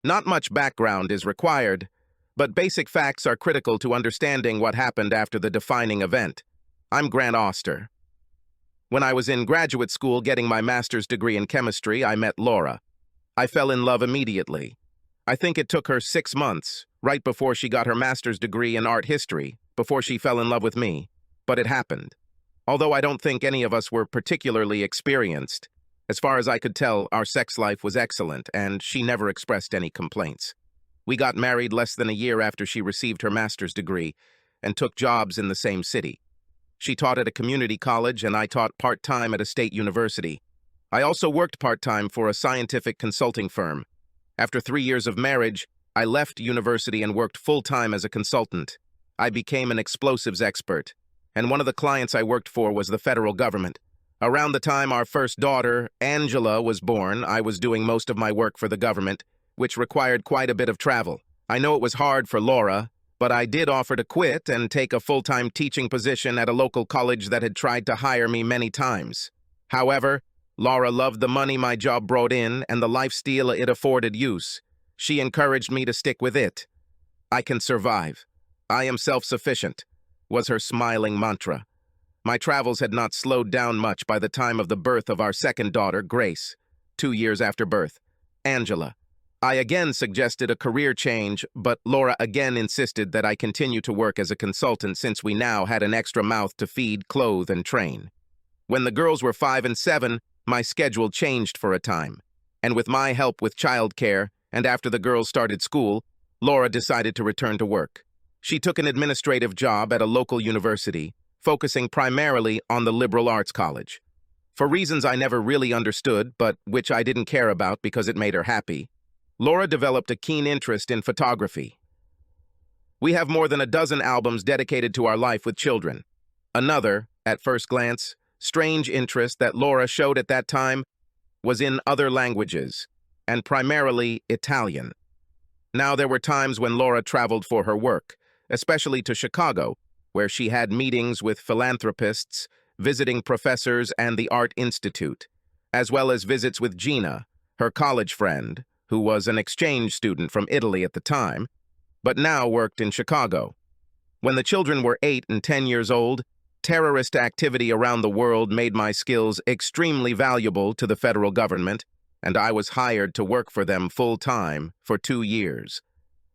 Not much background is required, but basic facts are critical to understanding what happened after the defining event. I'm Grant Oster. When I was in graduate school getting my master's degree in chemistry, I met Laura. I fell in love immediately. I think it took her 6 months, right before she got her master's degree in art history, before she fell in love with me. But it happened. Although I don't think any of us were particularly experienced, as far as I could tell, our sex life was excellent, and she never expressed any complaints. We got married less than a year after she received her master's degree and took jobs in the same city. She taught at a community college, and I taught part-time at a state university. I also worked part-time for a scientific consulting firm. After 3 years of marriage, I left university and worked full-time as a consultant. I became an explosives expert, and one of the clients I worked for was the federal government. Around the time our first daughter, Angela, was born, I was doing most of my work for the government, which required quite a bit of travel. I know it was hard for Laura, but I did offer to quit and take a full-time teaching position at a local college that had tried to hire me many times. However, Laura loved the money my job brought in and the lifestyle it afforded use. She encouraged me to stick with it. "I can survive. I am self-sufficient," was her smiling mantra. My travels had not slowed down much by the time of the birth of our second daughter, Grace. 2 years after birth, Angela. I again suggested a career change, but Laura again insisted that I continue to work as a consultant since we now had an extra mouth to feed, clothe, and train. When the girls were 5 and 7, my schedule changed for a time, and with my help with childcare and after the girls started school, Laura decided to return to work. She took an administrative job at a local university, focusing primarily on the liberal arts college. For reasons I never really understood, but which I didn't care about because it made her happy, Laura developed a keen interest in photography. We have more than a dozen albums dedicated to our life with children. Another, at first glance, strange interest that Laura showed at that time was in other languages, and primarily Italian. Now there were times when Laura traveled for her work, especially to Chicago, where she had meetings with philanthropists, visiting professors, and the Art Institute, as well as visits with Gina, her college friend, who was an exchange student from Italy at the time, but now worked in Chicago. When the children were 8 and 10 years old, terrorist activity around the world made my skills extremely valuable to the federal government, and I was hired to work for them full-time for 2 years.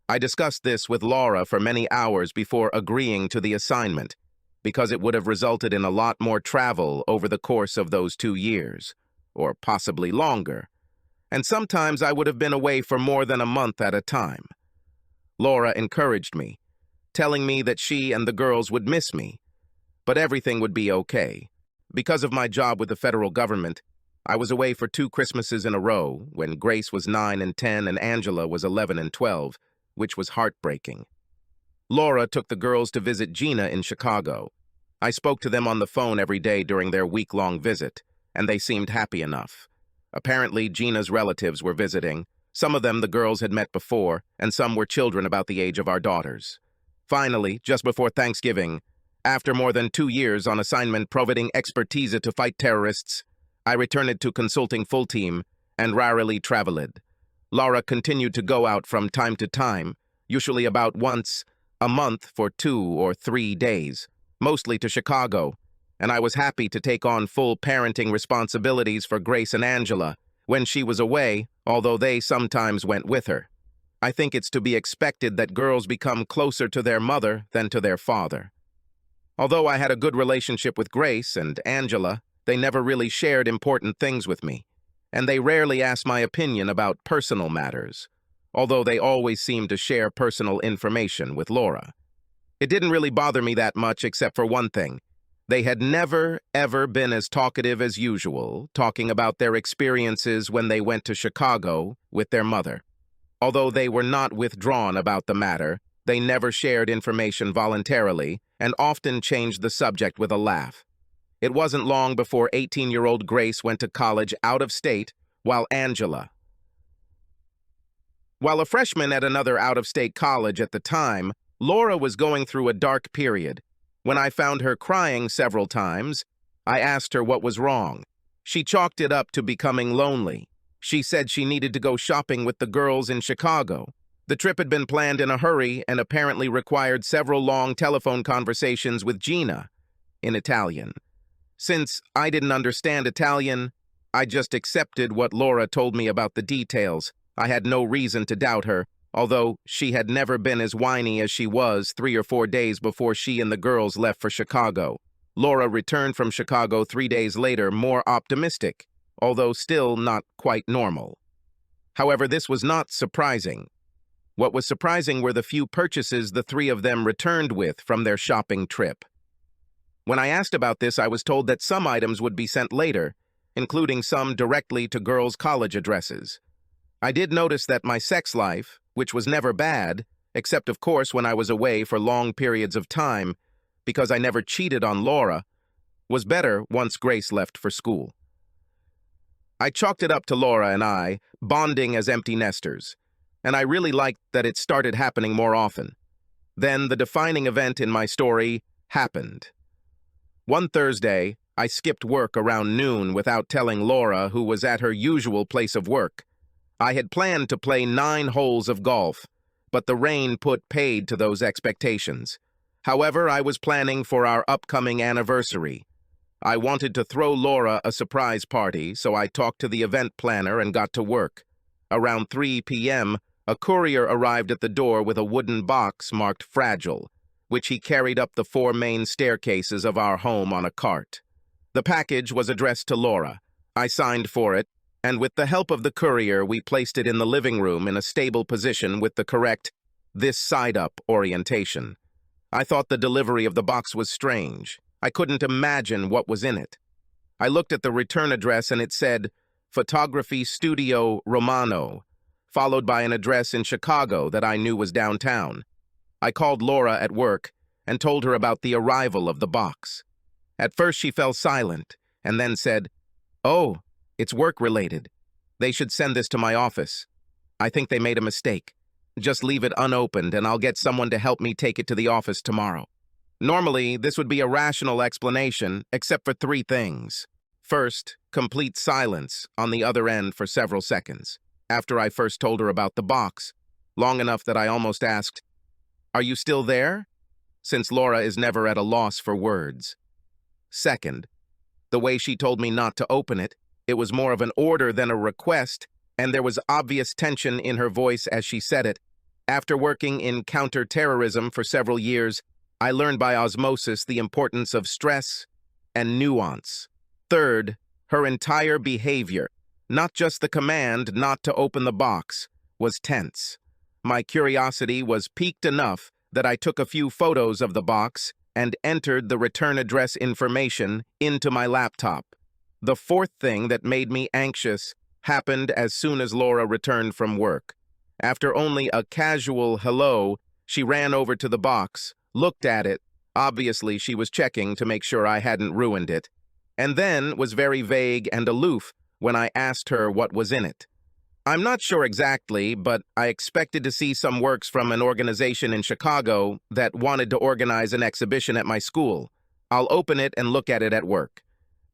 I discussed this with Laura for many hours before agreeing to the assignment, because it would have resulted in a lot more travel over the course of those 2 years, or possibly longer, and sometimes I would have been away for more than a month at a time. Laura encouraged me, telling me that she and the girls would miss me, but everything would be okay. Because of my job with the federal government, I was away for 2 Christmases in a row when Grace was 9 and 10 and Angela was 11 and 12, which was heartbreaking. Laura took the girls to visit Gina in Chicago. I spoke to them on the phone every day during their week-long visit, and they seemed happy enough. Apparently, Gina's relatives were visiting. Some of them the girls had met before, and some were children about the age of our daughters. Finally, just before Thanksgiving, after more than 2 years on assignment providing expertise to fight terrorists, I returned to consulting full-time and rarely traveled. Laura continued to go out from time to time, usually about once a month for 2 or 3 days, mostly to Chicago, and I was happy to take on full parenting responsibilities for Grace and Angela when she was away, although they sometimes went with her. I think it's to be expected that girls become closer to their mother than to their father. Although I had a good relationship with Grace and Angela, they never really shared important things with me, and they rarely asked my opinion about personal matters, although they always seemed to share personal information with Laura. It didn't really bother me that much except for one thing. They had never, ever been as talkative as usual, talking about their experiences when they went to Chicago with their mother. Although they were not withdrawn about the matter, they never shared information voluntarily and often changed the subject with a laugh. It wasn't long before 18-year-old Grace went to college out of state, while a freshman at another out-of-state college at the time, Laura was going through a dark period. When I found her crying several times, I asked her what was wrong. She chalked it up to becoming lonely. She said she needed to go shopping with the girls in Chicago. The trip had been planned in a hurry and apparently required several long telephone conversations with Gina in Italian. Since I didn't understand Italian, I just accepted what Laura told me about the details. I had no reason to doubt her, although she had never been as whiny as she was 3 or 4 days before she and the girls left for Chicago. Laura returned from Chicago 3 days later, more optimistic, although still not quite normal. However, this was not surprising. What was surprising were the few purchases the three of them returned with from their shopping trip. When I asked about this, I was told that some items would be sent later, including some directly to girls' college addresses. I did notice that my sex life, which was never bad, except of course when I was away for long periods of time, because I never cheated on Laura, was better once Grace left for school. I chalked it up to Laura and I bonding as empty nesters, and I really liked that it started happening more often. Then the defining event in my story happened. One Thursday, I skipped work around noon without telling Laura, who was at her usual place of work. I had planned to play 9 holes of golf, but the rain put paid to those expectations. However, I was planning for our upcoming anniversary. I wanted to throw Laura a surprise party, so I talked to the event planner and got to work. Around 3 p.m., a courier arrived at the door with a wooden box marked fragile, which he carried up the 4 main staircases of our home on a cart. The package was addressed to Laura. I signed for it, and with the help of the courier, we placed it in the living room in a stable position with the correct "this side up" orientation. I thought the delivery of the box was strange. I couldn't imagine what was in it. I looked at the return address and it said, Photography Studio Romano, followed by an address in Chicago that I knew was downtown. I called Laura at work and told her about the arrival of the box. At first she fell silent and then said, "Oh, it's work-related. They should send this to my office. I think they made a mistake. Just leave it unopened and I'll get someone to help me take it to the office tomorrow." Normally, this would be a rational explanation, except for 3 things. First, complete silence on the other end for several seconds, after I first told her about the box, long enough that I almost asked, "Are you still there?" since Laura is never at a loss for words. Second, the way she told me not to open it, it was more of an order than a request, and there was obvious tension in her voice as she said it. After working in counter-terrorism for several years, I learned by osmosis the importance of stress and nuance. Third, her entire behavior, not just the command not to open the box, was tense. My curiosity was piqued enough that I took a few photos of the box and entered the return address information into my laptop. The fourth thing that made me anxious happened as soon as Laura returned from work. After only a casual hello, she ran over to the box, looked at it, obviously she was checking to make sure I hadn't ruined it, and then was very vague and aloof when I asked her what was in it. I'm not sure exactly, but I expected to see some works from an organization in Chicago that wanted to organize an exhibition at my school. I'll open it and look at it at work.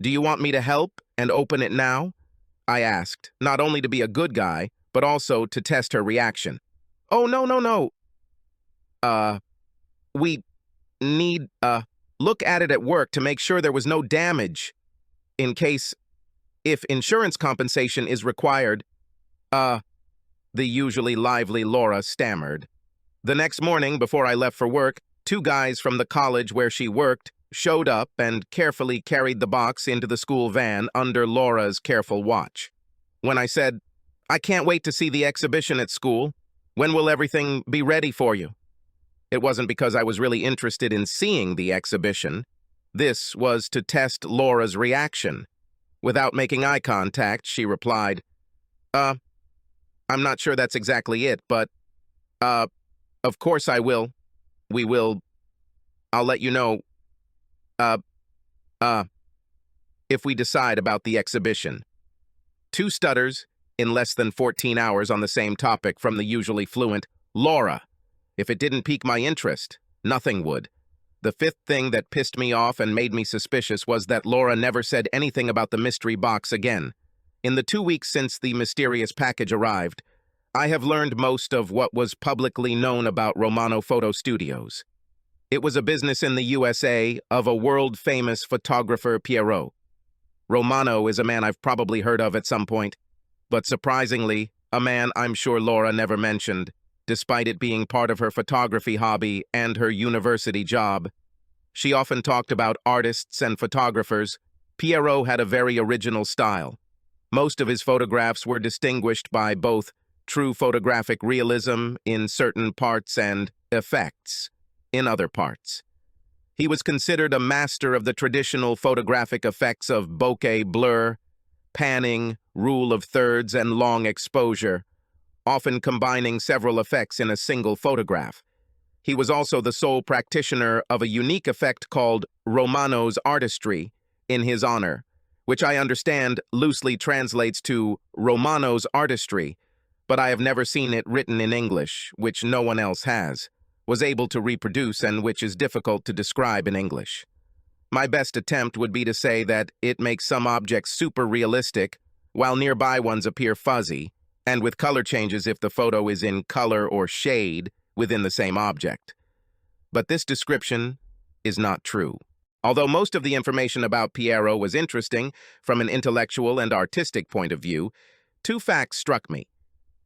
Do you want me to help and open it now? I asked, not only to be a good guy, but also to test her reaction. Oh, no. We need, look at it at work to make sure there was no damage. In case, if insurance compensation is required, the usually lively Laura stammered. The next morning, before I left for work, 2 guys from the college where she worked showed up and carefully carried the box into the school van under Laura's careful watch. When I said, "I can't wait to see the exhibition at school. When will everything be ready for you?" It wasn't because I was really interested in seeing the exhibition. This was to test Laura's reaction. Without making eye contact, she replied, I'm not sure that's exactly it, but, of course I will. We will. I'll let you know, if we decide about the exhibition." 2 stutters in less than 14 hours on the same topic from the usually fluent Laura. If it didn't pique my interest, nothing would. The 5th thing that pissed me off and made me suspicious was that Laura never said anything about the mystery box again. In the 2 weeks since the mysterious package arrived, I have learned most of what was publicly known about Romano Photo Studios. It was a business in the USA of a world-famous photographer, Piero. Romano is a man I've probably heard of at some point, but surprisingly, a man I'm sure Laura never mentioned, despite it being part of her photography hobby and her university job. She often talked about artists and photographers. Piero had a very original style. Most of his photographs were distinguished by both true photographic realism in certain parts and effects in other parts. He was considered a master of the traditional photographic effects of bokeh, blur, panning, rule of thirds, and long exposure, often combining several effects in a single photograph. He was also the sole practitioner of a unique effect called Romano's artistry in his honor, which I understand loosely translates to Romano's artistry, but I have never seen it written in English, which no one else was able to reproduce and which is difficult to describe in English. My best attempt would be to say that it makes some objects super realistic, while nearby ones appear fuzzy, and with color changes if the photo is in color or shade within the same object. But this description is not true. Although most of the information about Piero was interesting from an intellectual and artistic point of view, two facts struck me.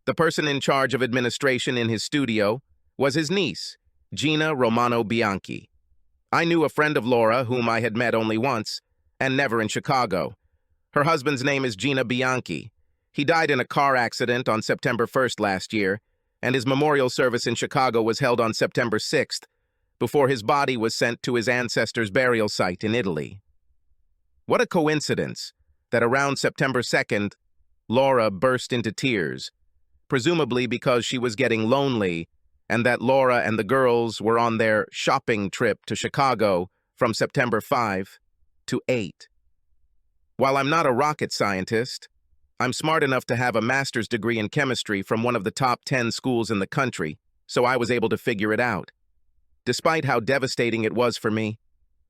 The person in charge of administration in his studio was his niece, Gina Romano Bianchi. I knew a friend of Laura whom I had met only once, and never in Chicago. Her husband's name is Gina Bianchi. He died in a car accident on September 1st last year, and his memorial service in Chicago was held on September 6th, before his body was sent to his ancestors' burial site in Italy. What a coincidence that around September 2nd, Laura burst into tears, presumably because she was getting lonely, and that Laura and the girls were on their shopping trip to Chicago from September 5 to 8. While I'm not a rocket scientist, I'm smart enough to have a master's degree in chemistry from one of the top 10 schools in the country, so I was able to figure it out. Despite how devastating it was for me,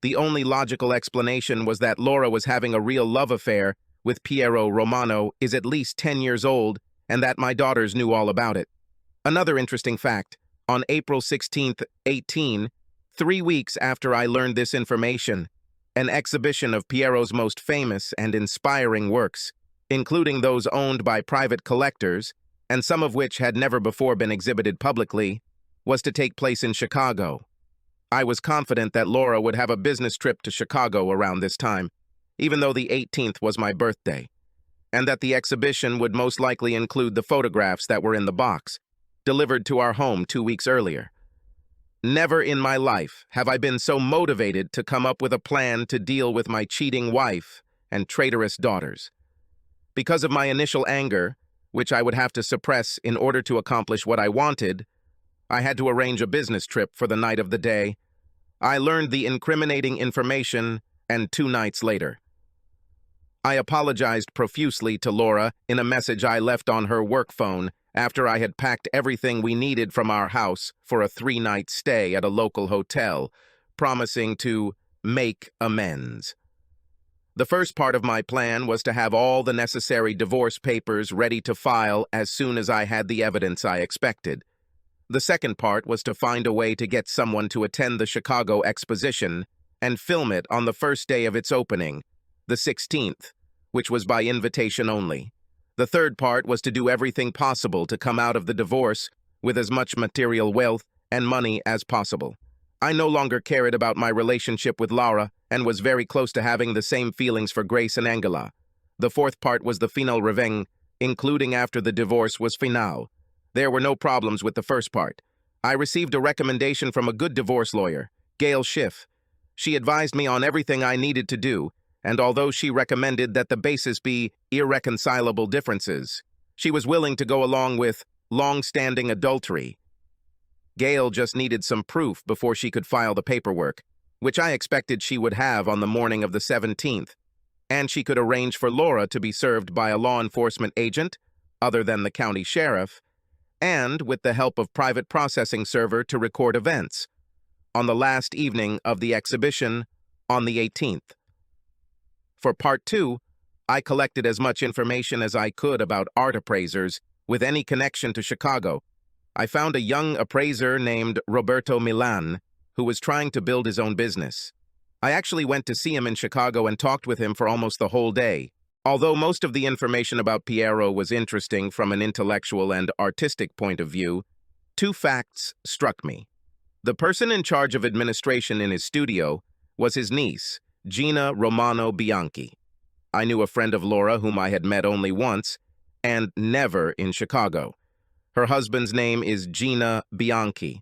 the only logical explanation was that Laura was having a real love affair with Piero Romano, is at least 10 years old, and that my daughters knew all about it. Another interesting fact, on April 16, 18, 3 weeks after I learned this information, an exhibition of Piero's most famous and inspiring works, including those owned by private collectors, and some of which had never before been exhibited publicly, was to take place in Chicago. I was confident that Laura would have a business trip to Chicago around this time, even though the 18th was my birthday, and that the exhibition would most likely include the photographs that were in the box, delivered to our home 2 weeks earlier. Never in my life have I been so motivated to come up with a plan to deal with my cheating wife and traitorous daughters. Because of my initial anger, which I would have to suppress in order to accomplish what I wanted, I had to arrange a business trip for the night of the day. I learned the incriminating information, and 2 nights later. I apologized profusely to Laura in a message I left on her work phone after I had packed everything we needed from our house for a 3-night stay at a local hotel, promising to make amends. The first part of my plan was to have all the necessary divorce papers ready to file as soon as I had the evidence I expected. The second part was to find a way to get someone to attend the Chicago Exposition and film it on the first day of its opening, the 16th, which was by invitation only. The third part was to do everything possible to come out of the divorce with as much material wealth and money as possible. I no longer cared about my relationship with Laura and was very close to having the same feelings for Grace and Angela. The fourth part was the final revenge, including after the divorce was final. There were no problems with the first part. I received a recommendation from a good divorce lawyer, Gail Schiff. She advised me on everything I needed to do, and although she recommended that the basis be irreconcilable differences, she was willing to go along with long-standing adultery. Gail just needed some proof before she could file the paperwork, which I expected she would have on the morning of the 17th, and she could arrange for Laura to be served by a law enforcement agent, other than the county sheriff, and with the help of private processing server to record events, on the last evening of the exhibition on the 18th. For Part 2, I collected as much information as I could about art appraisers with any connection to Chicago. I found a young appraiser named Roberto Milan who was trying to build his own business. I actually went to see him in Chicago and talked with him for almost the whole day. Although most of the information about Piero was interesting from an intellectual and artistic point of view, two facts struck me. The person in charge of administration in his studio was his niece, Gina Romano Bianchi. I knew a friend of Laura whom I had met only once, and never in Chicago. Her husband's name is Gina Bianchi.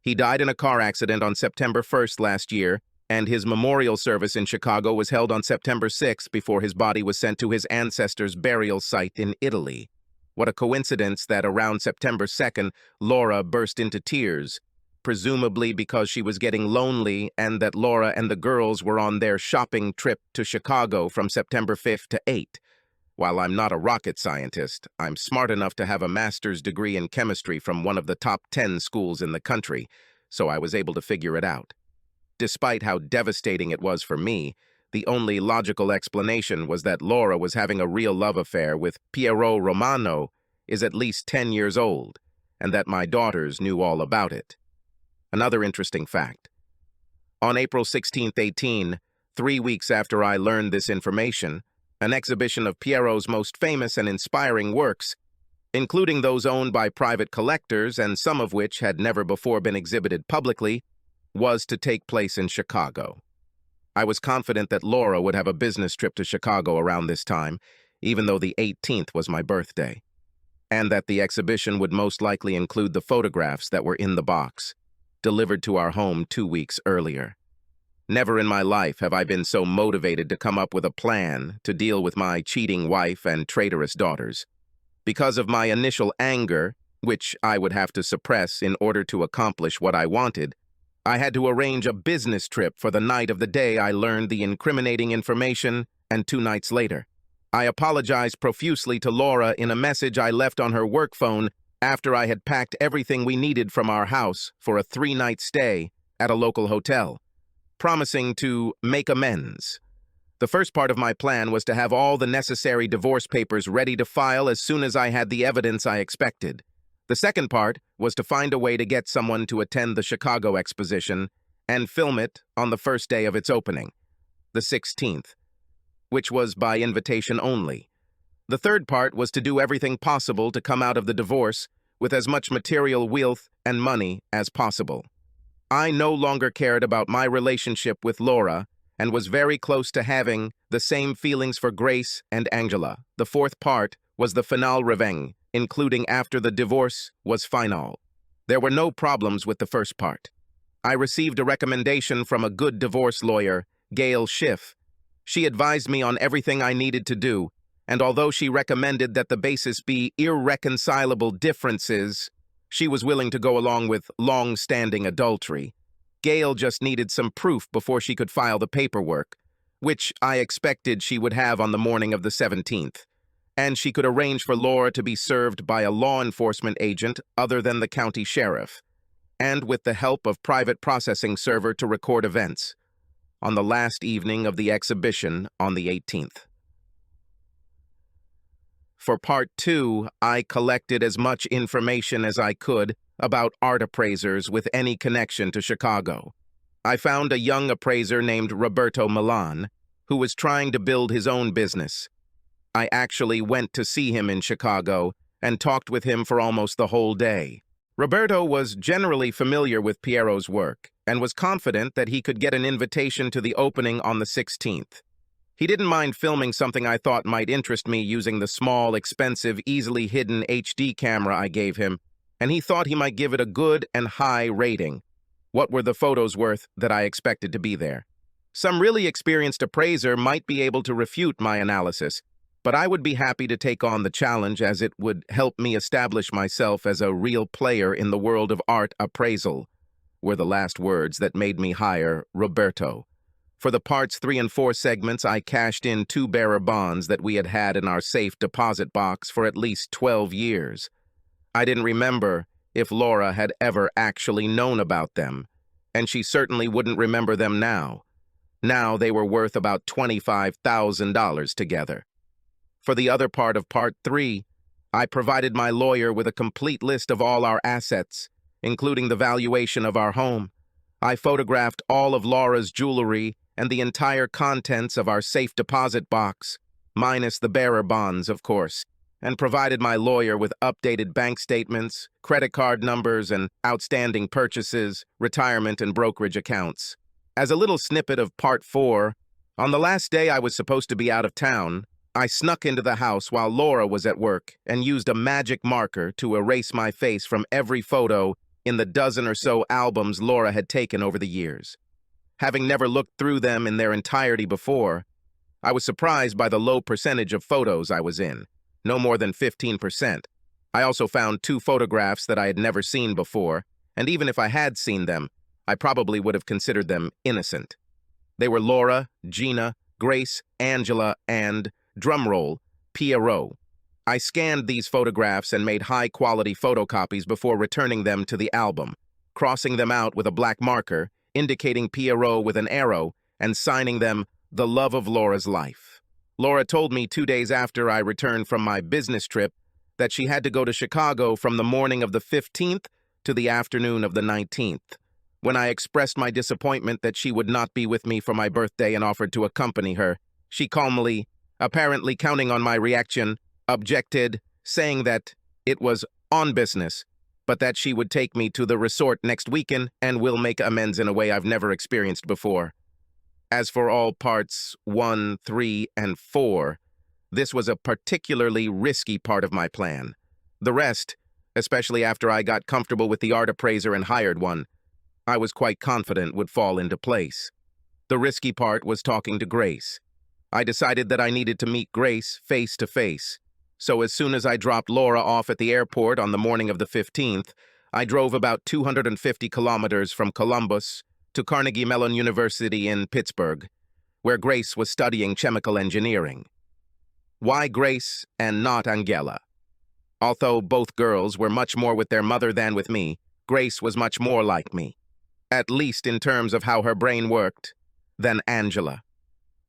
He died in a car accident on September 1st last year, and his memorial service in Chicago was held on September 6th before his body was sent to his ancestors' burial site in Italy. What a coincidence that around September 2nd, Laura burst into tears, presumably because she was getting lonely and that Laura and the girls were on their shopping trip to Chicago from September 5th to 8th. While I'm not a rocket scientist, I'm smart enough to have a master's degree in chemistry from one of the top 10 schools in the country, so I was able to figure it out. Despite how devastating it was for me, the only logical explanation was that Laura was having a real love affair with Piero Romano, is at least 10 years old, and that my daughters knew all about it. Another interesting fact. On April 16, 18, 3 weeks after I learned this information, an exhibition of Piero's most famous and inspiring works, including those owned by private collectors and some of which had never before been exhibited publicly, was to take place in Chicago. I was confident that Laura would have a business trip to Chicago around this time, even though the 18th was my birthday, and that the exhibition would most likely include the photographs that were in the box, delivered to our home 2 weeks earlier. Never in my life have I been so motivated to come up with a plan to deal with my cheating wife and traitorous daughters. Because of my initial anger, which I would have to suppress in order to accomplish what I wanted, I had to arrange a business trip for the night of the day I learned the incriminating information, and 2 nights later. I apologized profusely to Laura in a message I left on her work phone after I had packed everything we needed from our house for a 3-night stay at a local hotel, promising to make amends. The first part of my plan was to have all the necessary divorce papers ready to file as soon as I had the evidence I expected. The second part was to find a way to get someone to attend the Chicago exposition and film it on the first day of its opening, the 16th, which was by invitation only. The third part was to do everything possible to come out of the divorce with as much material wealth and money as possible. I no longer cared about my relationship with Laura and was very close to having the same feelings for Grace and Angela. The fourth part was the finale revenge, including after the divorce was final. There were no problems with the first part. I received a recommendation from a good divorce lawyer, Gail Schiff. She advised me on everything I needed to do, and although she recommended that the basis be irreconcilable differences, she was willing to go along with long-standing adultery. Gail just needed some proof before she could file the paperwork, which I expected she would have on the morning of the 17th. And she could arrange for Laura to be served by a law enforcement agent other than the county sheriff, and with the help of private processing server to record events, on the last evening of the exhibition on the 18th. For part 2, I collected as much information as I could about art appraisers with any connection to Chicago. I found a young appraiser named Roberto Milan, who was trying to build his own business. I actually went to see him in Chicago and talked with him for almost the whole day. Roberto was generally familiar with Piero's work and was confident that he could get an invitation to the opening on the 16th. He didn't mind filming something I thought might interest me using the small, expensive, easily hidden HD camera I gave him, and he thought he might give it a good and high rating. What were the photos worth that I expected to be there? Some really experienced appraiser might be able to refute my analysis, but I would be happy to take on the challenge as it would help me establish myself as a real player in the world of art appraisal, were the last words that made me hire Roberto. For the parts 3 and 4 segments, I cashed in 2 bearer bonds that we had had in our safe deposit box for at least 12 years. I didn't remember if Laura had ever actually known about them, and she certainly wouldn't remember them now. Now they were worth about $25,000 together. For the other part of Part 3, I provided my lawyer with a complete list of all our assets, including the valuation of our home. I photographed all of Laura's jewelry and the entire contents of our safe deposit box, minus the bearer bonds, of course, and provided my lawyer with updated bank statements, credit card numbers, and outstanding purchases, retirement, and brokerage accounts. As a little snippet of Part 4, on the last day I was supposed to be out of town, I snuck into the house while Laura was at work and used a magic marker to erase my face from every photo in the dozen or so albums Laura had taken over the years. Having never looked through them in their entirety before, I was surprised by the low percentage of photos I was in, no more than 15%. I also found 2 photographs that I had never seen before, and even if I had seen them, I probably would have considered them innocent. They were Laura, Gina, Grace, Angela, and, drumroll, Pierrot. I scanned these photographs and made high-quality photocopies before returning them to the album, crossing them out with a black marker, indicating Pierrot with an arrow, and signing them the love of Laura's life. Laura told me 2 days after I returned from my business trip that she had to go to Chicago from the morning of the 15th to the afternoon of the 19th. When I expressed my disappointment that she would not be with me for my birthday and offered to accompany her, she calmly, apparently counting on my reaction, objected, saying that it was on business, but that she would take me to the resort next weekend and will make amends in a way I've never experienced before. As for all parts 1, 3, and 4, this was a particularly risky part of my plan. The rest, especially after I got comfortable with the art appraiser and hired one, I was quite confident would fall into place. The risky part was talking to Grace. I decided that I needed to meet Grace face to face. So as soon as I dropped Laura off at the airport on the morning of the 15th, I drove about 250 kilometers from Columbus to Carnegie Mellon University in Pittsburgh, where Grace was studying chemical engineering. Why Grace and not Angela? Although both girls were much more with their mother than with me, Grace was much more like me, at least in terms of how her brain worked, than Angela.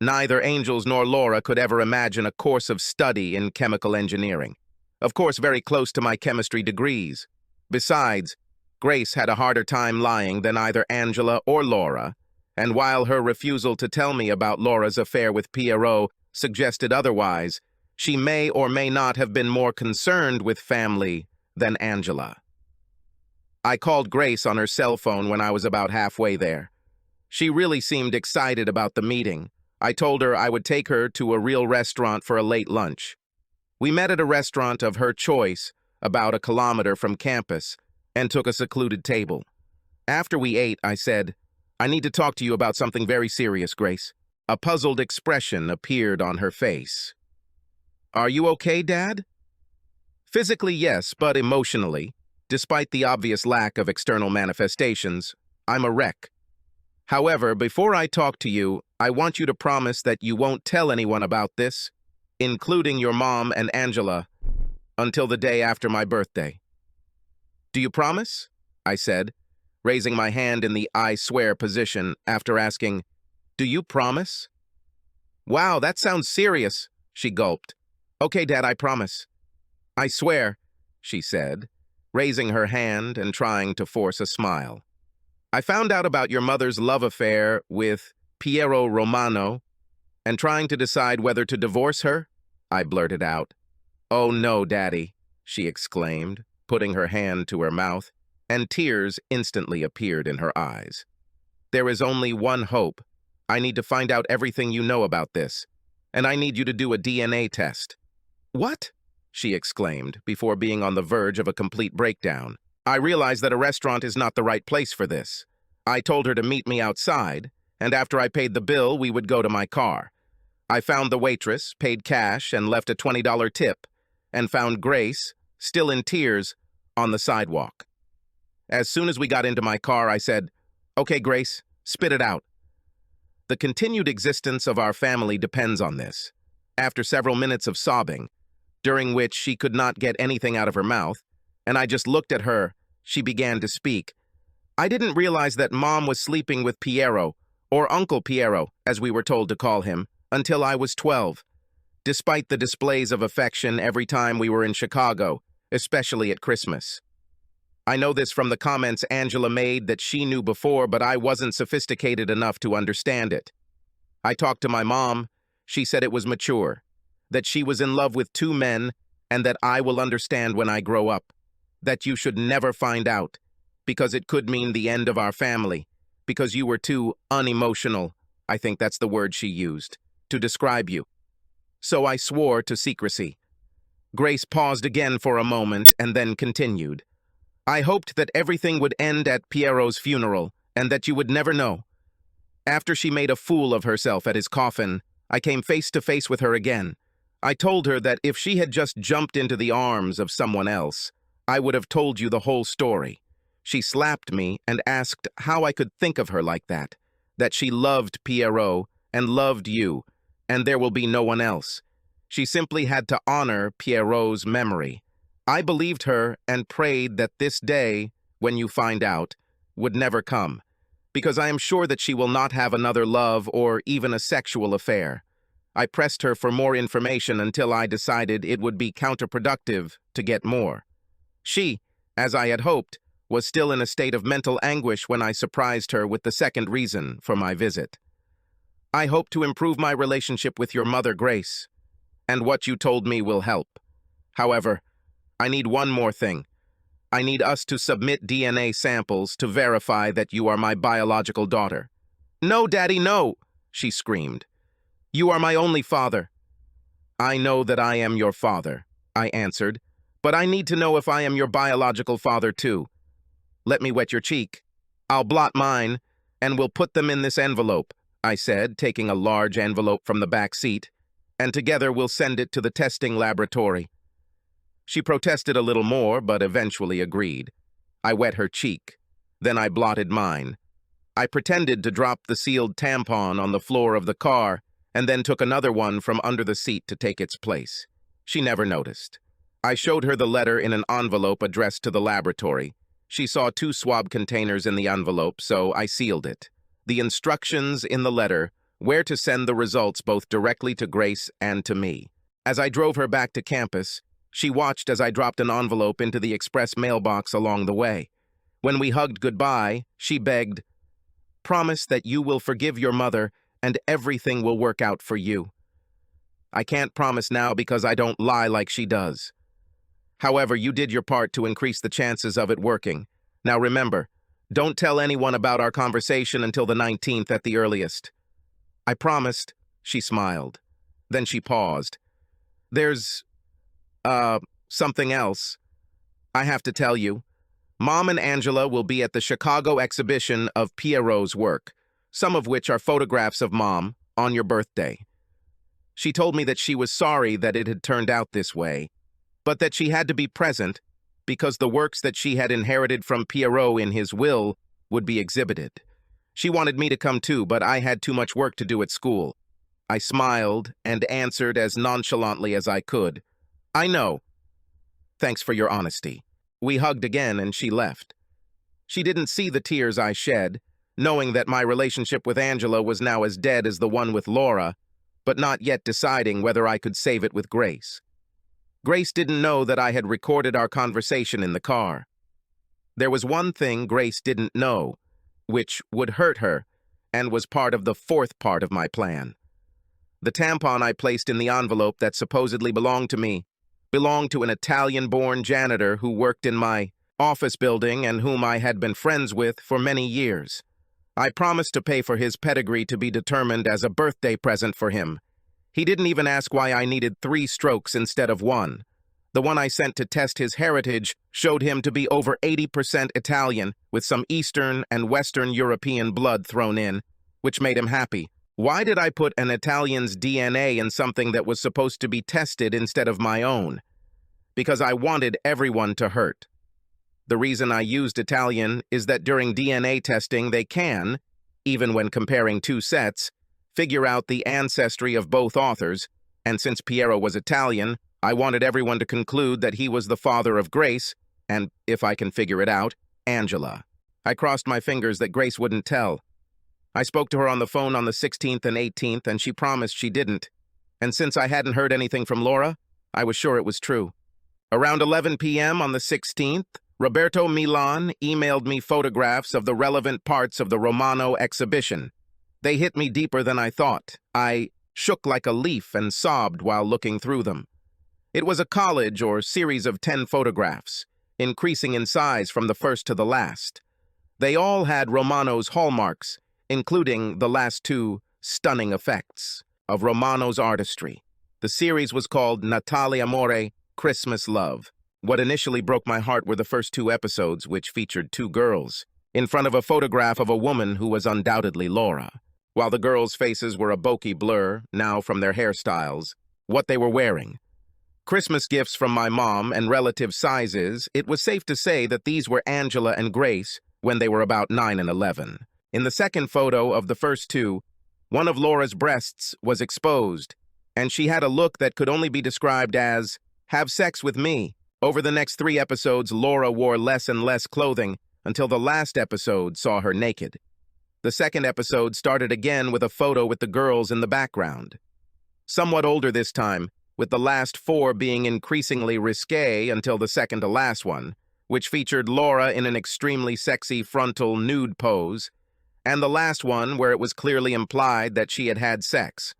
Neither Angels nor Laura could ever imagine a course of study in chemical engineering. Of course, very close to my chemistry degrees. Besides, Grace had a harder time lying than either Angela or Laura, and while her refusal to tell me about Laura's affair with Pierrot suggested otherwise, she may or may not have been more concerned with family than Angela. I called Grace on her cell phone when I was about halfway there. She really seemed excited about the meeting. I told her I would take her to a real restaurant for a late lunch. We met at a restaurant of her choice, about a kilometer from campus, and took a secluded table. After we ate, I said, "I need to talk to you about something very serious, Grace." A puzzled expression appeared on her face. "Are you okay, Dad?" Physically, yes, but emotionally, despite the obvious lack of external manifestations, I'm a wreck. However, before I talk to you, I want you to promise that you won't tell anyone about this, including your mom and Angela, until the day after my birthday. "Do you promise?" I said, raising my hand in the I swear position after asking, "Do you promise?" "Wow, that sounds serious," she gulped. "Okay, Dad, I promise." "I swear," she said, raising her hand and trying to force a smile. "I found out about your mother's love affair with Piero Romano and trying to decide whether to divorce her," I blurted out. "Oh no, Daddy," she exclaimed, putting her hand to her mouth, and tears instantly appeared in her eyes. "There is only one hope. I need to find out everything you know about this, and I need you to do a DNA test." "What?" she exclaimed, before being on the verge of a complete breakdown. I realized that a restaurant is not the right place for this. I told her to meet me outside, and after I paid the bill, we would go to my car. I found the waitress, paid cash, and left a $20 tip, and found Grace, still in tears, on the sidewalk. As soon as we got into my car, I said, "Okay, Grace, spit it out." The continued existence of our family depends on this. After several minutes of sobbing, during which she could not get anything out of her mouth, and I just looked at her, she began to speak. "I didn't realize that Mom was sleeping with Piero, or Uncle Piero, as we were told to call him, until I was 12. despite the displays of affection every time we were in Chicago, especially at Christmas. I know this from the comments Angela made that she knew before, but I wasn't sophisticated enough to understand it. I talked to my mom. She said it was mature, that she was in love with two men, and that I will understand when I grow up, that you should never find out, because it could mean the end of our family, because you were too unemotional, I think that's the word she used, to describe you. So I swore to secrecy. Grace paused again for a moment and then continued. I hoped that everything would end at Pierrot's funeral and that you would never know. After she made a fool of herself at his coffin, I came face to face with her again. I told her that if she had just jumped into the arms of someone else, I would have told you the whole story. She slapped me and asked how I could think of her like that she loved Pierrot and loved you, and there will be no one else. She simply had to honor Pierrot's memory. I believed her and prayed that this day, when you find out, would never come, because I am sure that she will not have another love or even a sexual affair. I pressed her for more information until I decided it would be counterproductive to get more. She, as I had hoped, was still in a state of mental anguish when I surprised her with the second reason for my visit. I hope to improve my relationship with your mother, Grace, and what you told me will help. However, I need one more thing. I need us to submit DNA samples to verify that you are my biological daughter. No, Daddy, no, she screamed. You are my only father. I know that I am your father, I answered, but I need to know if I am your biological father too. Let me wet your cheek. I'll blot mine, and we'll put them in this envelope, I said, taking a large envelope from the back seat, and together we'll send it to the testing laboratory. She protested a little more, but eventually agreed. I wet her cheek. Then I blotted mine. I pretended to drop the sealed tampon on the floor of the car, and then took another one from under the seat to take its place. She never noticed. I showed her the letter in an envelope addressed to the laboratory. She saw 2 swab containers in the envelope, so I sealed it. The instructions in the letter, where to send the results both directly to Grace and to me. As I drove her back to campus, she watched as I dropped an envelope into the express mailbox along the way. When we hugged goodbye, she begged, "Promise that you will forgive your mother and everything will work out for you." I can't promise now because I don't lie like she does. However, you did your part to increase the chances of it working. Now remember, don't tell anyone about our conversation until the 19th at the earliest. I promised, she smiled. Then she paused. There's, something else. I have to tell you. Mom and Angela will be at the Chicago exhibition of Pierrot's work, some of which are photographs of Mom on your birthday. She told me that she was sorry that it had turned out this way, but that she had to be present because the works that she had inherited from Pierrot in his will would be exhibited. She wanted me to come too, but I had too much work to do at school. I smiled and answered as nonchalantly as I could. I know. Thanks for your honesty. We hugged again and she left. She didn't see the tears I shed, knowing that my relationship with Angela was now as dead as the one with Laura, but not yet deciding whether I could save it with Grace. Grace didn't know that I had recorded our conversation in the car. There was one thing Grace didn't know, which would hurt her, and was part of the 4th part of my plan. The tampon I placed in the envelope that supposedly belonged to me belonged to an Italian-born janitor who worked in my office building and whom I had been friends with for many years. I promised to pay for his pedigree to be determined as a birthday present for him. He didn't even ask why I needed 3 strokes instead of 1. The one I sent to test his heritage showed him to be over 80% Italian, with some Eastern and Western European blood thrown in, which made him happy. Why did I put an Italian's DNA in something that was supposed to be tested instead of my own? Because I wanted everyone to hurt. The reason I used Italian is that during DNA testing they can, even when comparing 2 sets, figure out the ancestry of both authors, and since Pierrot was Italian, I wanted everyone to conclude that he was the father of Grace, and, if I can figure it out, Angela. I crossed my fingers that Grace wouldn't tell. I spoke to her on the phone on the 16th and 18th, and she promised she didn't. And since I hadn't heard anything from Laura, I was sure it was true. Around 11 p.m. on the 16th, Roberto Milan emailed me photographs of the relevant parts of the Romano exhibition. They hit me deeper than I thought. I shook like a leaf and sobbed while looking through them. It was a collage or series of 10 photographs, increasing in size from the first to the last. They all had Romano's hallmarks, including the last two stunning effects of Romano's artistry. The series was called Natale Amore, Christmas Love. What initially broke my heart were the first two episodes, which featured two girls, in front of a photograph of a woman who was undoubtedly Laura. While the girls' faces were a bokeh blur, now from their hairstyles, what they were wearing. Christmas gifts from my mom and relative sizes, it was safe to say that these were Angela and Grace when they were about 9 and 11. In the second photo of the first two, one of Laura's breasts was exposed, and she had a look that could only be described as, "Have sex with me." Over the next 3 episodes, Laura wore less and less clothing until the last episode saw her naked. The second episode started again with a photo with the girls in the background. Somewhat older this time, with the last 4 being increasingly risque until the second to last one, which featured Laura in an extremely sexy frontal nude pose, and the last one where it was clearly implied that she had had sex.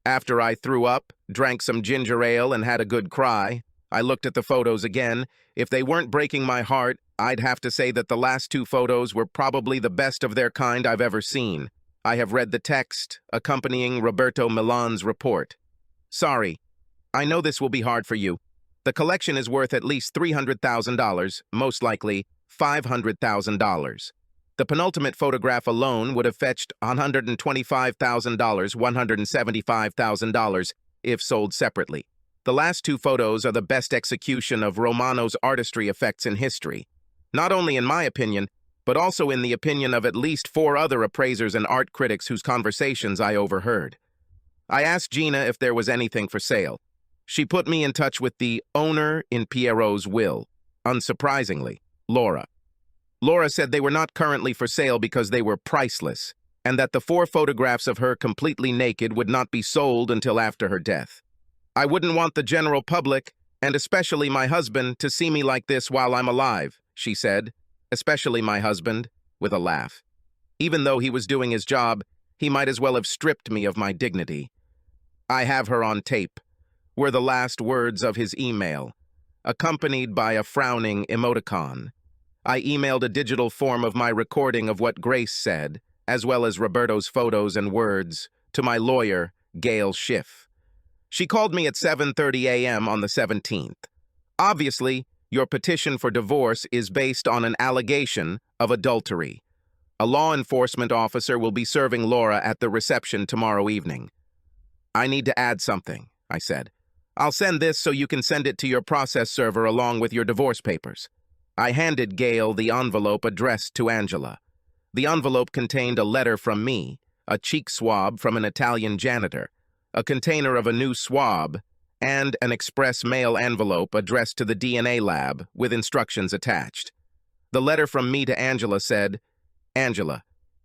After I threw up, drank some ginger ale, and had a good cry, I looked at the photos again. If they weren't breaking my heart, I'd have to say that the last 2 photos were probably the best of their kind I've ever seen. I have read the text accompanying Roberto Milan's report. Sorry, I know this will be hard for you. The collection is worth at least $300,000, most likely $500,000. The penultimate photograph alone would have fetched $125,000, $175,000, if sold separately. The last 2 photos are the best execution of Romano's artistry effects in history. Not only in my opinion, but also in the opinion of at least 4 other appraisers and art critics whose conversations I overheard. I asked Gina if there was anything for sale. She put me in touch with the owner in Pierrot's will. Unsurprisingly, Laura. Laura said they were not currently for sale because they were priceless, and that the 4 photographs of her completely naked would not be sold until after her death. I wouldn't want the general public, and especially my husband, to see me like this while I'm alive, she said, especially my husband, with a laugh. Even though he was doing his job, he might as well have stripped me of my dignity. "I have her on tape," were the last words of his email, accompanied by a frowning emoticon. I emailed a digital form of my recording of what Grace said, as well as Roberto's photos and words, to my lawyer, Gail Schiff. She called me at 7:30 a.m. on the 17th. "Obviously, your petition for divorce is based on an allegation of adultery. A law enforcement officer will be serving Laura at the reception tomorrow evening." "I need to add something," I said. "I'll send this so you can send it to your process server along with your divorce papers." I handed Gail the envelope addressed to Angela. The envelope contained a letter from me, a cheek swab from an Italian janitor, a container of a new swab, and an express mail envelope addressed to the DNA lab with instructions attached. The letter from me to Angela said, "Angela,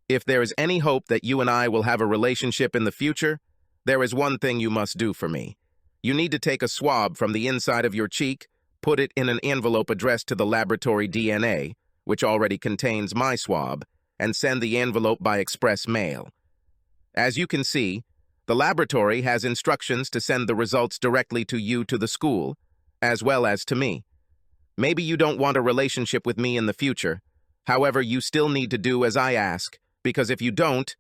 if there is any hope that you and I will have a relationship in the future, there is one thing you must do for me. You need to take a swab from the inside of your cheek, put it in an envelope addressed to the laboratory DNA, which already contains my swab, and send the envelope by express mail. As you can see, the laboratory has instructions to send the results directly to you to the school, as well as to me. Maybe you don't want a relationship with me in the future. However, you still need to do as I ask, because if you don't,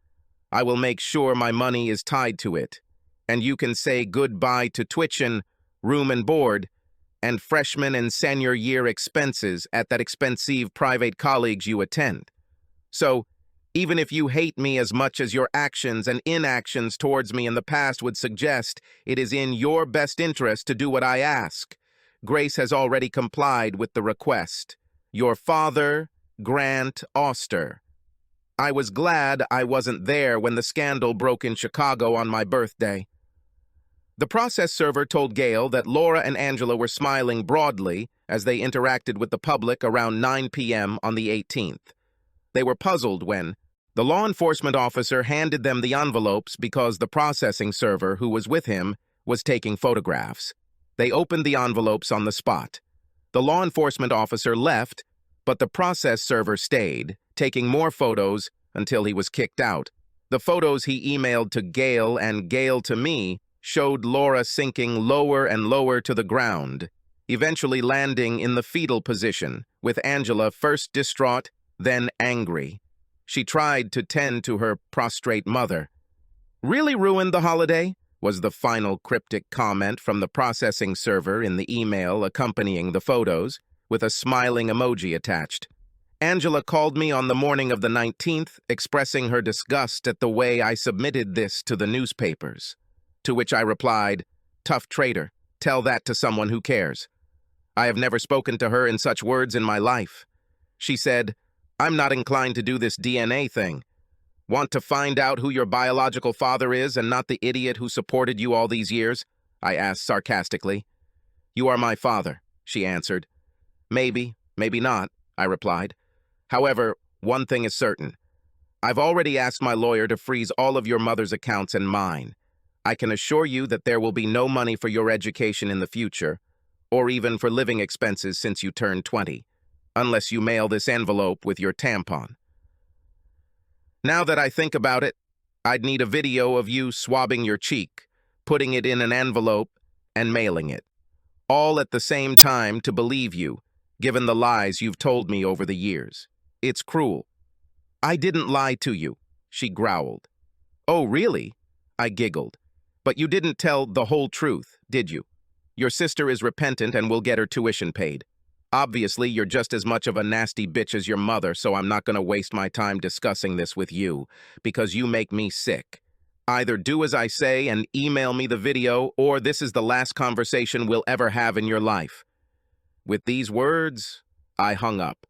I will make sure my money is tied to it, and you can say goodbye to tuition, room and board, and freshman and senior year expenses at that expensive private college you attend. So, even if you hate me as much as your actions and inactions towards me in the past would suggest, it is in your best interest to do what I ask. Grace has already complied with the request. Your father, Grant Auster." I was glad I wasn't there when the scandal broke in Chicago on my birthday. The process server told Gail that Laura and Angela were smiling broadly as they interacted with the public around 9 p.m. on the 18th. They were puzzled when the law enforcement officer handed them the envelopes because the processing server who was with him was taking photographs. They opened the envelopes on the spot. The law enforcement officer left, but the process server stayed, taking more photos until he was kicked out. The photos he emailed to Gail and Gail to me showed Laura sinking lower and lower to the ground, eventually landing in the fetal position, with Angela first distraught, then angry. She tried to tend to her prostrate mother. "Really ruined the holiday?" was the final cryptic comment from the processing server in the email accompanying the photos, with a smiling emoji attached. Angela called me on the morning of the 19th, expressing her disgust at the way I submitted this to the newspapers. To which I replied, "Tough traitor, tell that to someone who cares." I have never spoken to her in such words in my life. She said, "I'm not inclined to do this DNA thing. Want to find out who your biological father is and not the idiot who supported you all these years?" I asked sarcastically. "You are my father," she answered. "Maybe, maybe not," I replied. "However, one thing is certain. I've already asked my lawyer to freeze all of your mother's accounts and mine. I can assure you that there will be no money for your education in the future, or even for living expenses since you turned 20, unless you mail this envelope with your tampon. Now that I think about it, I'd need a video of you swabbing your cheek, putting it in an envelope, and mailing it. All at the same time to believe you, given the lies you've told me over the years. It's cruel." "I didn't lie to you," she growled. "Oh, really?" I giggled. "But you didn't tell the whole truth, did you? Your sister is repentant and will get her tuition paid. Obviously, you're just as much of a nasty bitch as your mother, so I'm not going to waste my time discussing this with you, because you make me sick. Either do as I say and email me the video, or this is the last conversation we'll ever have in your life." With these words, I hung up.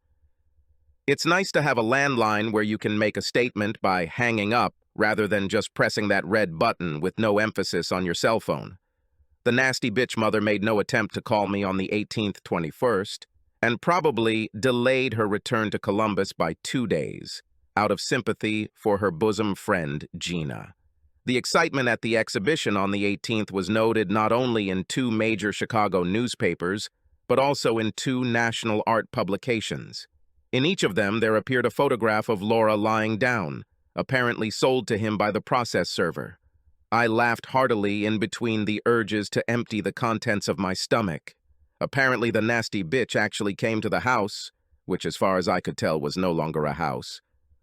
It's nice to have a landline where you can make a statement by hanging up rather than just pressing that red button with no emphasis on your cell phone. The nasty bitch mother made no attempt to call me on the 18th, 21st, and probably delayed her return to Columbus by 2 days, out of sympathy for her bosom friend, Gina. The excitement at the exhibition on the 18th was noted not only in 2 major Chicago newspapers, but also in 2 national art publications. In each of them, there appeared a photograph of Laura lying down, apparently sold to him by the process server. I laughed heartily in between the urges to empty the contents of my stomach. Apparently the nasty bitch actually came to the house, which as far as I could tell was no longer a house,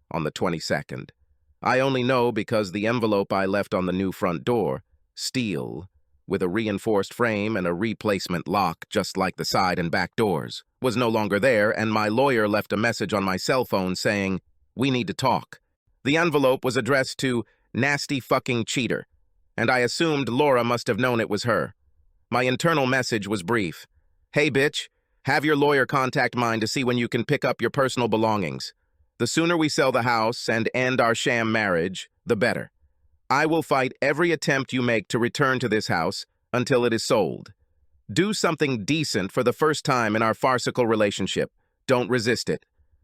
on the 22nd. I only know because the envelope I left on the new front door, steel, with a reinforced frame and a replacement lock just like the side and back doors, was no longer there, and my lawyer left a message on my cell phone saying, "We need to talk." The envelope was addressed to "Nasty Fucking Cheater," and I assumed Laura must have known it was her. My internal message was brief. "Hey, bitch, have your lawyer contact mine to see when you can pick up your personal belongings. The sooner we sell the house and end our sham marriage, the better. I will fight every attempt you make to return to this house until it is sold. Do something decent for the first time in our farcical relationship. Don't resist it.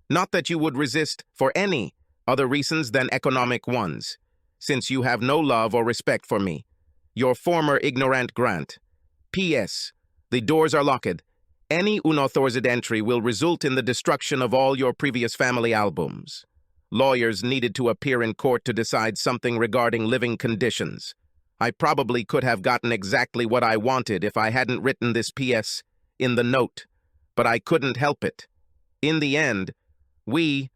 Not that you would resist for any other reasons than economic ones, since you have no love or respect for me. Your former ignorant Grant. P.S. The doors are locked. Any unauthorized entry will result in the destruction of all your previous family albums. Lawyers needed to appear in court to decide something regarding living conditions. I probably could have gotten exactly what I wanted if I hadn't written this P.S. in the note, but I couldn't help it. In the end, we,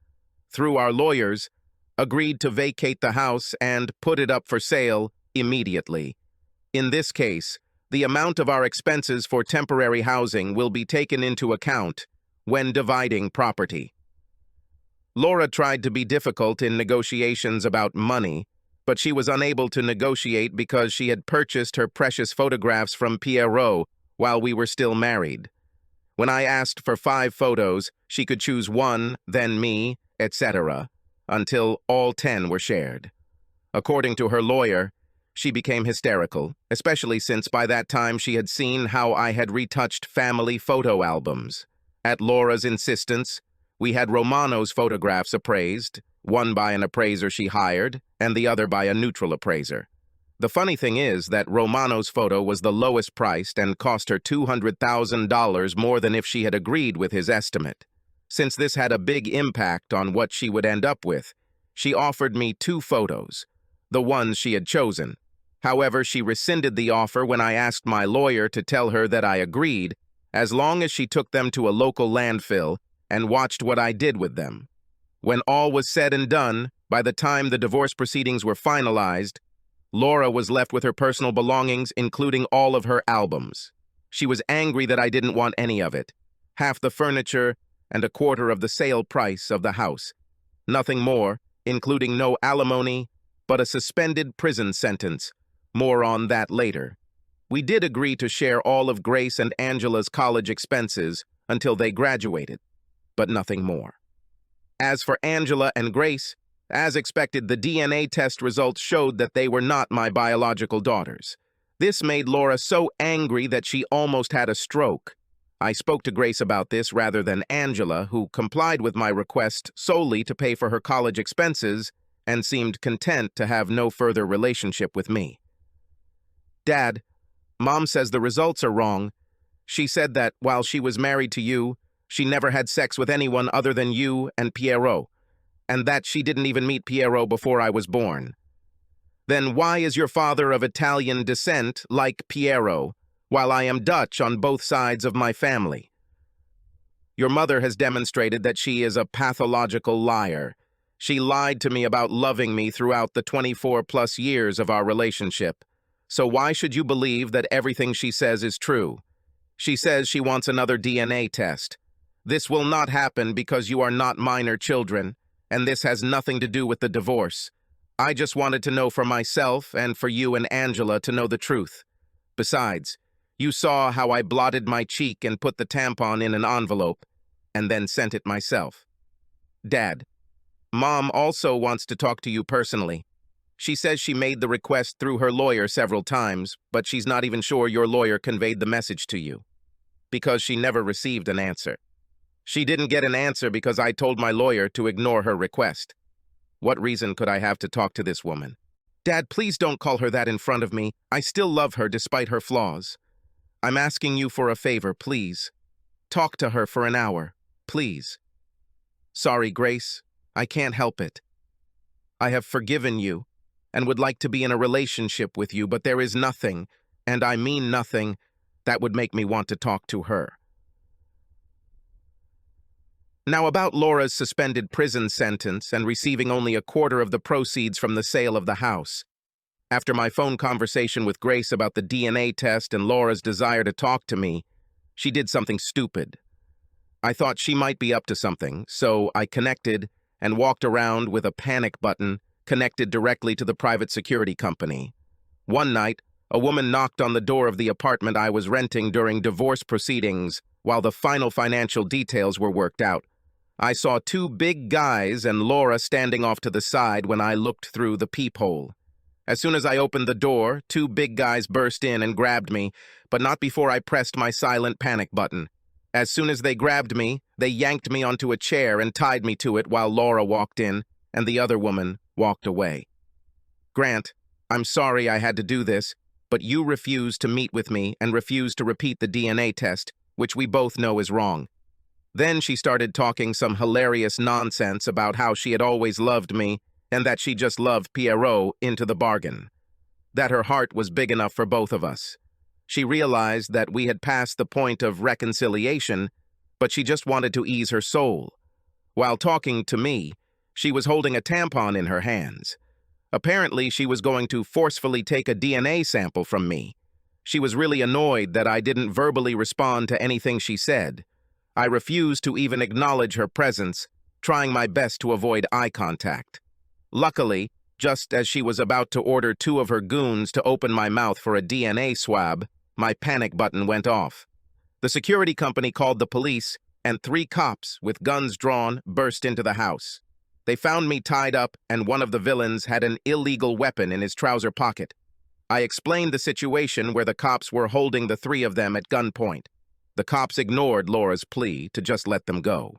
through our lawyers, agreed to vacate the house and put it up for sale immediately. In this case, the amount of our expenses for temporary housing will be taken into account when dividing property. Laura tried to be difficult in negotiations about money, but she was unable to negotiate because she had purchased her precious photographs from Pierrot while we were still married. When I asked for 5 photos, she could choose 1, then me, etc., until all 10 were shared. According to her lawyer, she became hysterical, especially since by that time she had seen how I had retouched family photo albums. At Laura's insistence, we had Romano's photographs appraised, one by an appraiser she hired, and the other by a neutral appraiser. The funny thing is that Romano's photo was the lowest priced and cost her $200,000 more than if she had agreed with his estimate. Since this had a big impact on what she would end up with, she offered me 2 photos, the ones she had chosen. However, she rescinded the offer when I asked my lawyer to tell her that I agreed, as long as she took them to a local landfill and watched what I did with them. When all was said and done, by the time the divorce proceedings were finalized, Laura was left with her personal belongings, including all of her albums. She was angry that I didn't want any of it, half the furniture and a quarter of the sale price of the house. Nothing more, including no alimony, but a suspended prison sentence. More on that later. We did agree to share all of Grace and Angela's college expenses until they graduated, but nothing more. As for Angela and Grace, as expected, the DNA test results showed that they were not my biological daughters. This made Laura so angry that she almost had a stroke. I spoke to Grace about this rather than Angela, who complied with my request solely to pay for her college expenses and seemed content to have no further relationship with me. Dad, Mom says the results are wrong. She said that while she was married to you, she never had sex with anyone other than you and Pierrot, and that she didn't even meet Pierrot before I was born. Then why is your father of Italian descent like Pierrot, while I am Dutch on both sides of my family? Your mother has demonstrated that she is a pathological liar. She lied to me about loving me throughout the 24+ years of our relationship. So why should you believe that everything she says is true? She says she wants another DNA test. This will not happen because you are not minor children, and this has nothing to do with the divorce. I just wanted to know for myself and for you and Angela to know the truth. Besides, you saw how I blotted my cheek and put the tampon in an envelope, and then sent it myself. Dad, Mom also wants to talk to you personally. She says she made the request through her lawyer several times, but she's not even sure your lawyer conveyed the message to you, because she never received an answer. She didn't get an answer because I told my lawyer to ignore her request. What reason could I have to talk to this woman? Dad, please don't call her that in front of me. I still love her despite her flaws. I'm asking you for a favor, please. Talk to her for an hour, please. Sorry, Grace. I can't help it. I have forgiven you and would like to be in a relationship with you, but there is nothing, and I mean nothing, that would make me want to talk to her. Now about Laura's suspended prison sentence and receiving only a quarter of the proceeds from the sale of the house. After my phone conversation with Grace about the DNA test and Laura's desire to talk to me, she did something stupid. I thought she might be up to something, so I connected and walked around with a panic button connected directly to the private security company. One night, a woman knocked on the door of the apartment I was renting during divorce proceedings while the final financial details were worked out. I saw 2 big guys and Laura standing off to the side when I looked through the peephole. As soon as I opened the door, 2 big guys burst in and grabbed me, but not before I pressed my silent panic button. As soon as they grabbed me, they yanked me onto a chair and tied me to it while Laura walked in and the other woman walked away. Grant, I'm sorry I had to do this, but you refused to meet with me and refused to repeat the DNA test, which we both know is wrong. Then she started talking some hilarious nonsense about how she had always loved me and that she just loved Pierrot into the bargain. That her heart was big enough for both of us. She realized that we had passed the point of reconciliation, but she just wanted to ease her soul. While talking to me, she was holding a tampon in her hands. Apparently, she was going to forcefully take a DNA sample from me. She was really annoyed that I didn't verbally respond to anything she said. I refused to even acknowledge her presence, trying my best to avoid eye contact. Luckily, just as she was about to order 2 of her goons to open my mouth for a DNA swab, my panic button went off. The security company called the police, and 3 cops with guns drawn burst into the house. They found me tied up, and one of the villains had an illegal weapon in his trouser pocket. I explained the situation where the cops were holding the 3 of them at gunpoint. The cops ignored Laura's plea to just let them go.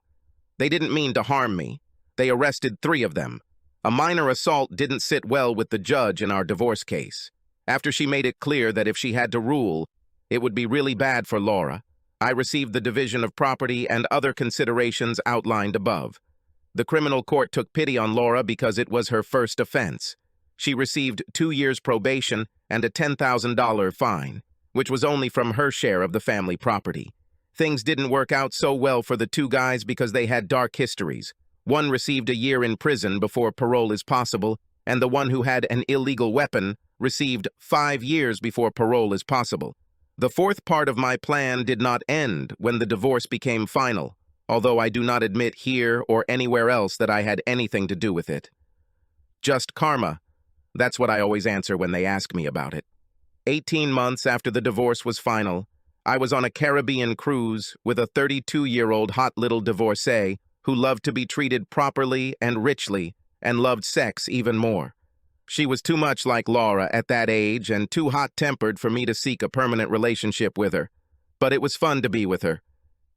They didn't mean to harm me. They arrested 3 of them. A minor assault didn't sit well with the judge in our divorce case. After she made it clear that if she had to rule, it would be really bad for Laura, I received the division of property and other considerations outlined above. The criminal court took pity on Laura because it was her first offense. She received 2 years probation and a $10,000 fine, which was only from her share of the family property. Things didn't work out so well for the two guys because they had dark histories. One received a year in prison before parole is possible, and the one who had an illegal weapon received 5 years before parole is possible. The fourth part of my plan did not end when the divorce became final, although I do not admit here or anywhere else that I had anything to do with it. Just karma. That's what I always answer when they ask me about it. 18 months after the divorce was final, I was on a Caribbean cruise with a 32-year-old hot little divorcee who loved to be treated properly and richly and loved sex even more. She was too much like Laura at that age and too hot-tempered for me to seek a permanent relationship with her. But it was fun to be with her,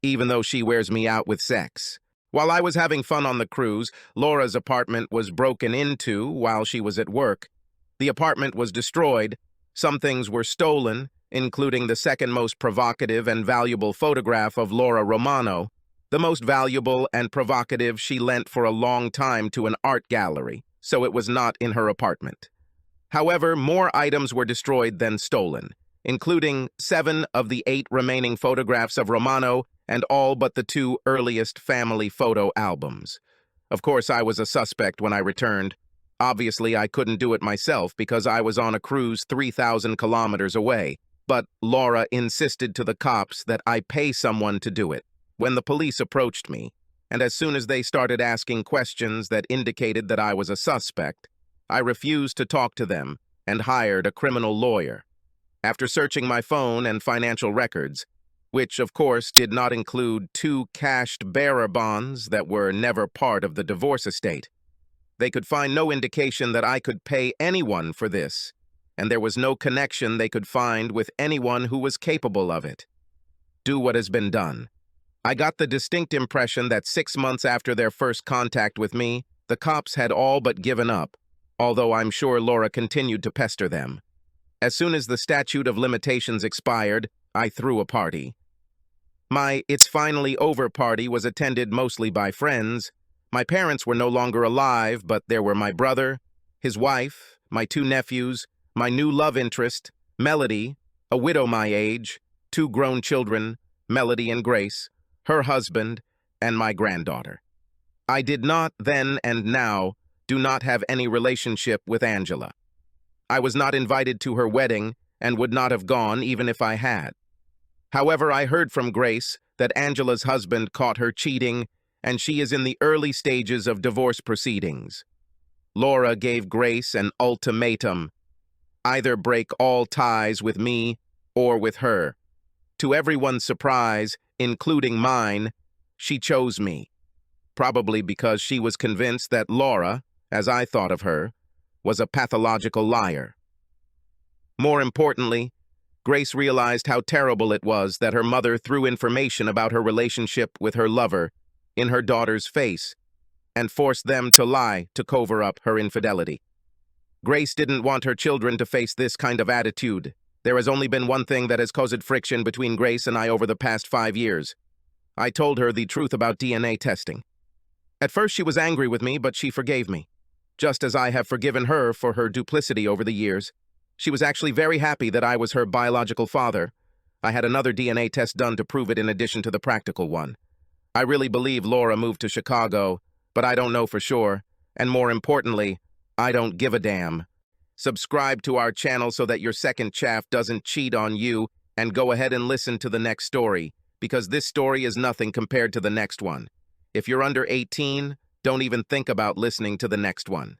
even though she wears me out with sex. While I was having fun on the cruise, Laura's apartment was broken into while she was at work. The apartment was destroyed. Some things were stolen, including the second most provocative and valuable photograph of Laura Romano, the most valuable and provocative she lent for a long time to an art gallery, so it was not in her apartment. However, more items were destroyed than stolen, including 7 of the 8 remaining photographs of Romano and all but the 2 earliest family photo albums. Of course, I was a suspect when I returned. Obviously, I couldn't do it myself because I was on a cruise 3,000 kilometers away, but Laura insisted to the cops that I pay someone to do it. When the police approached me, and as soon as they started asking questions that indicated that I was a suspect, I refused to talk to them and hired a criminal lawyer. After searching my phone and financial records, which of course did not include 2 cashed bearer bonds that were never part of the divorce estate, they could find no indication that I could pay anyone for this, and there was no connection they could find with anyone who was capable of it. Do what has been done. I got the distinct impression that 6 months after their first contact with me, the cops had all but given up, although I'm sure Laura continued to pester them. As soon as the statute of limitations expired, I threw a party. My "it's finally over" party was attended mostly by friends. My parents were no longer alive, but there were my brother, his wife, my 2 nephews, my new love interest, Melody, a widow my age, 2 grown children, Melody and Grace, her husband, and my granddaughter. I did not then and now do not have any relationship with Angela. I was not invited to her wedding and would not have gone even if I had. However, I heard from Grace that Angela's husband caught her cheating, and she is in the early stages of divorce proceedings. Laura gave Grace an ultimatum: either break all ties with me or with her. To everyone's surprise, including mine, she chose me, probably because she was convinced that Laura, as I thought of her, was a pathological liar. More importantly, Grace realized how terrible it was that her mother threw information about her relationship with her lover in her daughter's face and forced them to lie to cover up her infidelity. Grace didn't want her children to face this kind of attitude. There has only been one thing that has caused friction between Grace and I over the past 5 years. I told her the truth about DNA testing. At first she was angry with me, but she forgave me, just as I have forgiven her for her duplicity over the years. She was actually very happy that I was her biological father. I had another DNA test done to prove it in addition to the practical one. I really believe Laura moved to Chicago, but I don't know for sure, and more importantly, I don't give a damn. Subscribe to our channel so that your second chaff doesn't cheat on you, and go ahead and listen to the next story, because this story is nothing compared to the next one. If you're under 18, don't even think about listening to the next one.